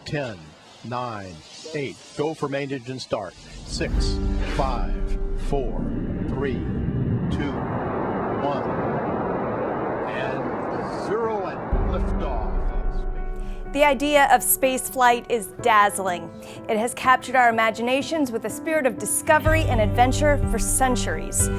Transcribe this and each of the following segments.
10, 9, 8. Go for main engine start. 6, 5, 4, 3, 2, 1. And 0 and liftoff. The idea of space flight is dazzling. It has captured our imaginations with a spirit of discovery and adventure for centuries.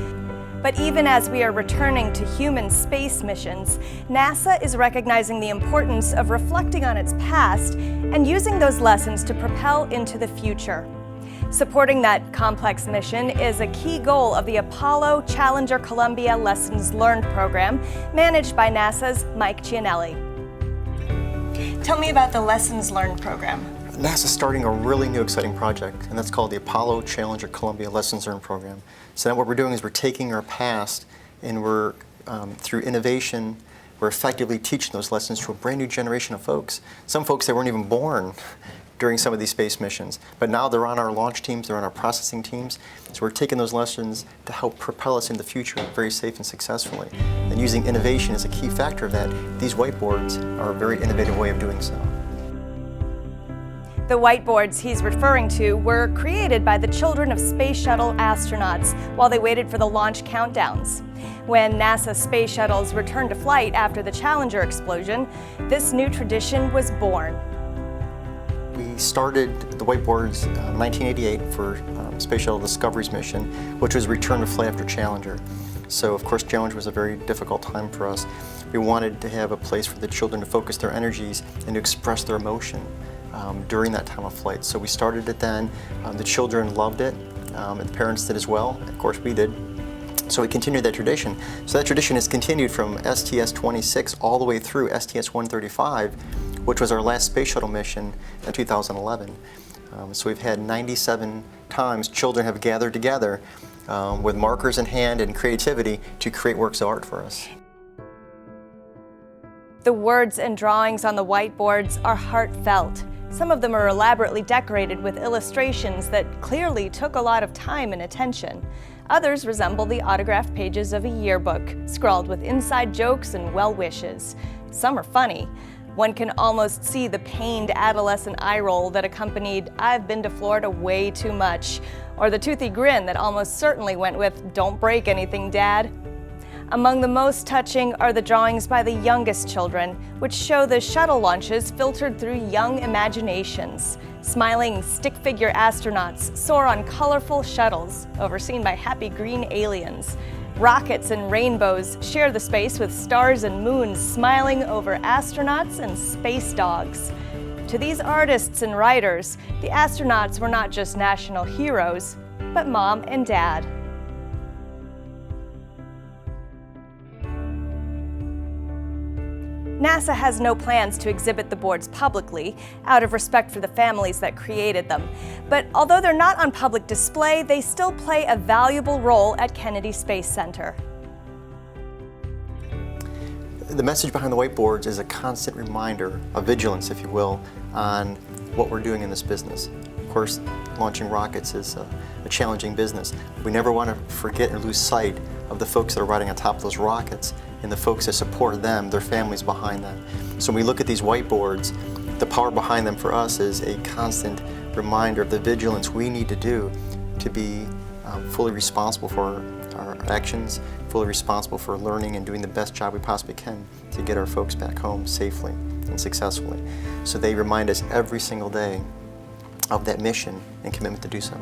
But even as we are returning to human space missions, NASA is recognizing the importance of reflecting on its past and using those lessons to propel into the future. Supporting that complex mission is a key goal of the Apollo Challenger Columbia Lessons Learned program, managed by NASA's Mike Gianelli. Tell me about the Lessons Learned program. NASA's starting a really new exciting project, and that's called the Apollo Challenger Columbia Lessons Learned program. So now what we're doing is we're taking our past and we're, through innovation, we're effectively teaching those lessons to a brand new generation of folks. Some folks that weren't even born during some of these space missions, but now they're on our launch teams, they're on our processing teams. So we're taking those lessons to help propel us in the future very safe and successfully. And using innovation as a key factor of that, these whiteboards are a very innovative way of doing so. The whiteboards he's referring to were created by the children of space shuttle astronauts while they waited for the launch countdowns. When NASA space shuttles returned to flight after the Challenger explosion, this new tradition was born. We started the whiteboards in 1988 for Space Shuttle Discovery's mission, which was return to flight after Challenger. So of course Challenger was a very difficult time for us. We wanted to have a place for the children to focus their energies and to express their emotion during that time of flight. So we started it then. The children loved it, and the parents did as well. Of course we did. So we continued that tradition. So that tradition has continued from STS-26 all the way through STS-135, which was our last space shuttle mission in 2011. So we've had 97 times children have gathered together with markers in hand and creativity to create works of art for us. The words and drawings on the whiteboards are heartfelt. Some of them are elaborately decorated with illustrations that clearly took a lot of time and attention. Others resemble the autographed pages of a yearbook, scrawled with inside jokes and well wishes. Some are funny. One can almost see the pained adolescent eye roll that accompanied "I've been to Florida way too much," or the toothy grin that almost certainly went with "Don't break anything, Dad." Among the most touching are the drawings by the youngest children, which show the shuttle launches filtered through young imaginations. Smiling stick-figure astronauts soar on colorful shuttles, overseen by happy green aliens. Rockets and rainbows share the space with stars and moons smiling over astronauts and space dogs. To these artists and writers, the astronauts were not just national heroes, but Mom and Dad. NASA has no plans to exhibit the boards publicly, out of respect for the families that created them. But although they're not on public display, they still play a valuable role at Kennedy Space Center. The message behind the whiteboards is a constant reminder of vigilance, if you will, on what we're doing in this business. Of course, launching rockets is a challenging business. We never want to forget or lose sight of the folks that are riding on top of those rockets and the folks that support them, their families behind them. So when we look at these whiteboards, the power behind them for us is a constant reminder of the vigilance we need to do to be fully responsible for our actions, fully responsible for learning and doing the best job we possibly can to get our folks back home safely and successfully. So they remind us every single day of that mission and commitment to do so.